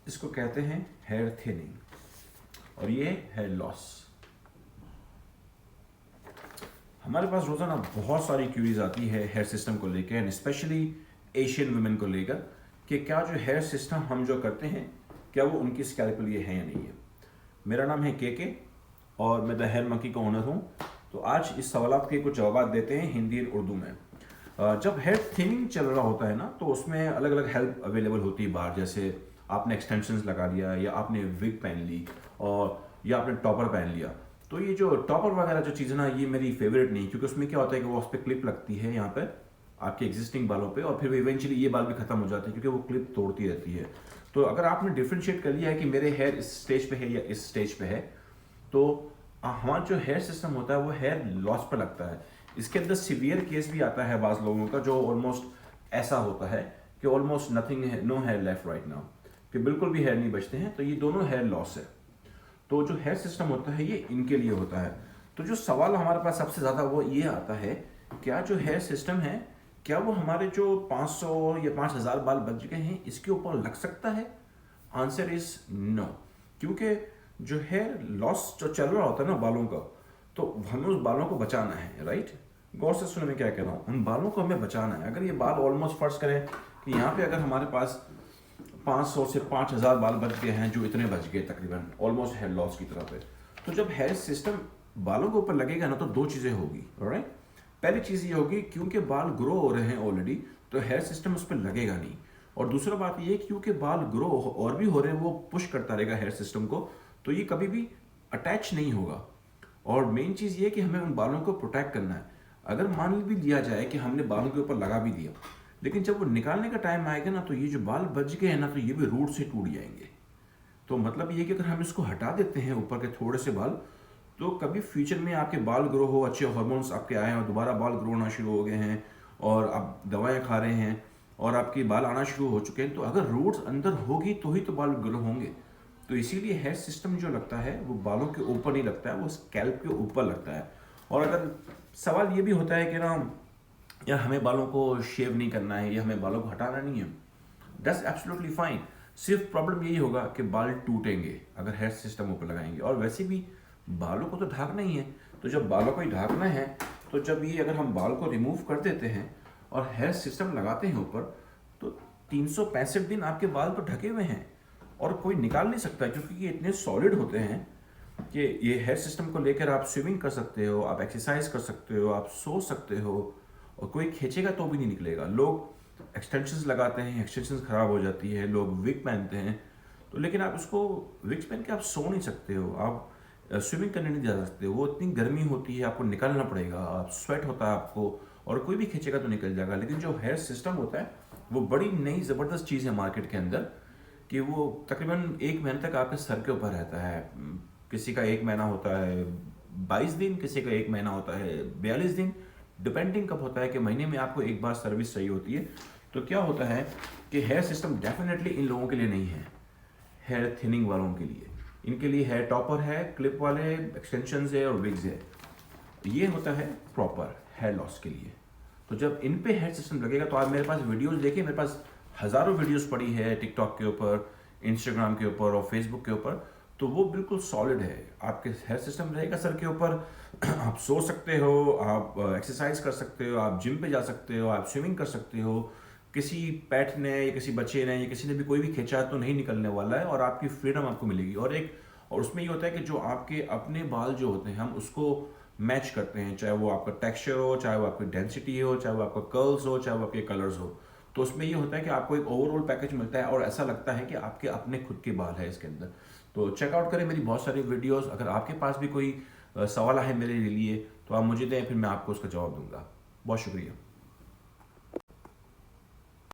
इसको कहते हैं हेयर थिनिंग और ये हेयर लॉस। हमारे पास रोजाना बहुत सारी क्यूरीज आती है हेयर सिस्टम को लेकर एंड स्पेशली एशियन वुमेन को लेकर कि क्या जो हेयर सिस्टम हम जो करते हैं क्या वो उनकी स्कैल्प के लिए है या नहीं है। मेरा नाम है के और मैं द हेयर मंकी का ओनर हूँ। तो आज इस सवालात के कुछ जवाब देते हैं हिंदी और उर्दू में। जब हेयर थिनिंग चल रहा होता है ना तो उसमें अलग अलग हेल्प अवेलेबल होती है बाहर, जैसे आपने एक्सटेंशंस लगा लिया या आपने विग पहन ली और या आपने टॉपर पहन लिया। तो ये जो टॉपर वगैरह जो चीज़ है ना ये मेरी फेवरेट नहीं, क्योंकि उसमें क्या होता है कि वो उस पर क्लिप लगती है यहाँ पर आपके एग्जिस्टिंग बालों पे और फिर इवेंचुअली ये बाल भी खत्म हो जाते हैं क्योंकि वो क्लिप तोड़ती रहती है। तो अगर आपने डिफ्रेंशिएट कर लिया है कि मेरे हेयर इस स्टेज पे है या इस स्टेज पे है, तो हमारा जो हेयर सिस्टम होता है वो हेयर लॉस पर लगता है। इसके अंदर सीवियर केस भी आता है बाज़ लोगों का जो ऑलमोस्ट ऐसा होता है कि ऑलमोस्ट नथिंग है, no hair left right now, कि बिल्कुल भी हेयर नहीं बचते हैं। तो ये दोनों हेयर लॉस है। तो जो हेयर सिस्टम होता है ये इनके लिए होता है। तो जो सवाल हमारे पास सबसे ज़्यादा वो ये आता है, क्या जो हेयर सिस्टम है क्या वो हमारे जो 500 या 5000 बाल बच गए हैं इसके ऊपर लग सकता है? आंसर इज नो, क्योंकि जो हेयर लॉस जो चल रहा होता है ना बालों का, तो हमें उस बालों को बचाना है, राइट। गौर से सुनो मैं क्या कह रहा हूँ, उन बालों को हमें बचाना है। अगर ये बाल ऑलमोस्ट फर्ज करें कि यहाँ पे अगर हमारे पास 500 से 5000 बाल बच गए हैं, जो इतने बच गए तकरीबन ऑलमोस्ट हेयर लॉस की तरफ है, तो जब हेयर सिस्टम बालों के ऊपर लगेगा ना तो दो चीज़ें होगी, राइट। पहली चीज़ ये होगी क्योंकि बाल ग्रो हो रहे हैं ऑलरेडी, तो हेयर सिस्टम उस पर लगेगा नहीं। और दूसरा बात ये क्योंकि बाल ग्रो और भी हो रहे हैं, वो पुश करता रहेगा हेयर सिस्टम को, तो ये कभी भी अटैच नहीं होगा। और मेन चीज़ ये कि हमें उन बालों को प्रोटेक्ट करना है। अगर मान भी लिया जाए कि हमने बालों के ऊपर लगा भी दिया, लेकिन जब वो निकालने का टाइम आएगा ना तो ये जो बाल बच गए हैं ना तो ये भी रूट से टूट जाएंगे। तो मतलब ये कि अगर हम इसको हटा देते हैं ऊपर के थोड़े से बाल, तो कभी फ्यूचर में आपके बाल ग्रो हो, अच्छे हार्मोन्स आपके आए हैं और दोबारा बाल ग्रो होना शुरू हो गए हैं और आप दवाएं खा रहे हैं और आपके बाल आना शुरू हो चुके हैं, तो अगर रूट्स अंदर होगी तो ही तो बाल ग्रो होंगे। तो इसीलिए हेयर सिस्टम जो लगता है वो बालों के ऊपर नहीं लगता है, वो स्कैल्प के ऊपर लगता है। और अगर सवाल ये भी होता है कि ना यार हमें बालों को शेव नहीं करना है या हमें बालों को हटाना नहीं है, दैट्स एब्सोल्युटली फाइन। सिर्फ प्रॉब्लम यही होगा कि बाल टूटेंगे अगर हेयर सिस्टम ऊपर लगाएंगे, और वैसे भी बालों को तो ढकना ही है। तो जब बालों को ही ढकना है, तो जब ये अगर हम बाल को रिमूव कर देते हैं और हेयर सिस्टम लगाते हैं ऊपर, तो 365 दिन आपके बाल तो ढके हुए हैं और कोई निकाल नहीं सकता, क्योंकि ये इतने सॉलिड होते हैं कि ये हेयर सिस्टम को लेकर आप स्विमिंग कर सकते हो, आप एक्सरसाइज कर सकते हो, आप सो सकते हो और कोई खींचेगा तो भी नहीं निकलेगा। लोग एक्सटेंशंस लगाते हैं, एक्सटेंशंस खराब हो जाती है, लोग विग पहनते हैं, तो लेकिन आप उसको विग पहन के आप सो नहीं सकते हो, आप स्विमिंग करने नहीं जा सकते, वो इतनी गर्मी होती है, आपको निकलना पड़ेगा, आप स्वेट होता है आपको, और कोई भी खींचेगा तो निकल जाएगा। लेकिन जो हेयर सिस्टम होता है वो बड़ी नई ज़बरदस्त चीज़ है मार्केट के अंदर, कि वो तकरीबन 1 महीने तक आपके सर के ऊपर रहता है। किसी का 1 महीना होता है 22 दिन, किसी का 1 महीना होता है 42 दिन, डिपेंडिंग कब होता है कि महीने में आपको एक बार सर्विस चाहिए होती है। तो क्या होता है कि हेयर सिस्टम डेफिनेटली इन लोगों के लिए नहीं है, हेयर थिनिंग वालों के लिए। इनके लिए हेयर टॉपर है, क्लिप वाले, एक्सटेंशंस है और विग्स है। ये होता है प्रॉपर हेयर लॉस के लिए। तो जब इन पे हेयर सिस्टम लगेगा, तो आप मेरे पास वीडियोस देखिए, मेरे पास हज़ारों वीडियोस पड़ी है टिकटॉक के ऊपर, इंस्टाग्राम के ऊपर और फेसबुक के ऊपर, तो वो बिल्कुल सॉलिड है। आपके हेयर सिस्टम रहेगा सर के ऊपर, आप सो सकते हो, आप एक्सरसाइज कर सकते हो, आप जिम पे जा सकते हो, आप स्विमिंग कर सकते हो। किसी पेट ने या किसी बच्चे ने या किसी ने भी कोई भी खींचा तो नहीं निकलने वाला है, और आपकी फ्रीडम आपको मिलेगी। और उसमें ये होता है कि जो आपके अपने बाल जो होते हैं हम उसको मैच करते हैं, चाहे वो आपका टेक्सचर हो, चाहे वो आपकी डेंसिटी हो, चाहे वो आपका कर्ल्स हो, चाहे वो आपके कलर्स हो। तो उसमें ये होता है कि आपको एक ओवरऑल पैकेज मिलता है और ऐसा लगता है कि आपके अपने खुद के बाल है इसके अंदर। तो चेकआउट करें मेरी बहुत सारी वीडियोस। अगर आपके पास भी कोई सवाल है मेरे लिए तो आप मुझे दें, फिर मैं आपको उसका जवाब दूंगा। बहुत शुक्रिया।